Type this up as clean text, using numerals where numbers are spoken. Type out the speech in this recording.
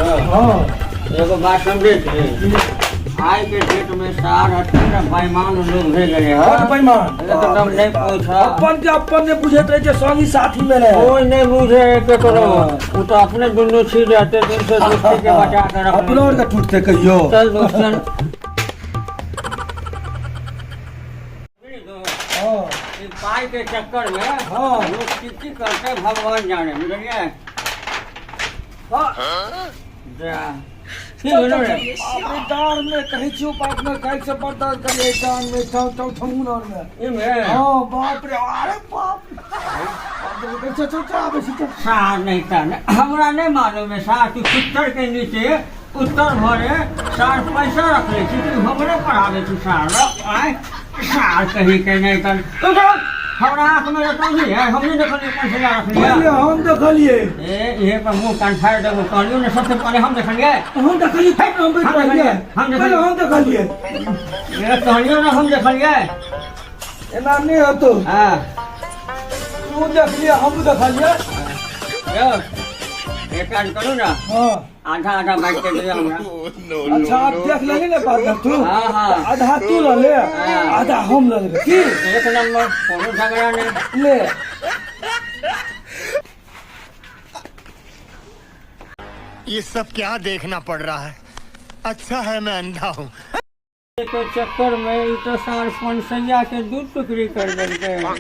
हाँ एगो बात समझे थे, आज के डेट में सार अत्यंत बेईमान लोग हो गए हैं। कौन बेईमान? एकदम नहीं पूछा। अपन के अपन ने बुझे थे जो संगी साथी में रहे। कोई नहीं बुझे के करो, वो तो अपने दुनू छी जाते दिन से दोस्ती के बचा कर रखने। अपनों का टूटते कहियो। चल दोस्तन हाँ इस पाई के चक्कर में हाँ। लोग किसी करते भगवान जाने, बुझलिए? जा ठीक है ना रे? अपने दार में कहीं छुप अपने कहीं से बर्दाश्त करिए दान में ठमून और में। इनमें हाँ बाप रे, अरे बाप रे। चल सार नहीं था, हमरा नहीं मालूम है सार तू चित्तर के नीचे उत्तर भरे सार पैसा रख ले थी, तू हमरे पढ़ा दे तू सार आए सार कहीं के नहीं कर तो हमरा आँख में रखा नहीं है, हमने देखलिए पैसा रख लिया। पहले हम देखलिए। ये पर मुंह कान फाड़ देबो कहलियो ने, सबसे पहले हम देखलिए। हम देखलिए तब हम देखलिए। पहले हम देखलिए। ये कहलियो ना हम देखलिए। एना नहीं होतो। हां तू देखलिए हम देखलिए। यो एक काम करो ना, हाँ आधा आधा बाइक के दे हमरा। अच्छा आप देख लेंगे ना बात तू। हाँ हाँ आधा तू ले ले, आधा हम ले ले। की एक नंबर कोनो झगड़ा नहीं। ले ये सब क्या देखना पड़ रहा है? अच्छा है मैं अंधा हूँ। के चक्कर में तो सार 5 के दूध टुकड़ी कर देते हैं।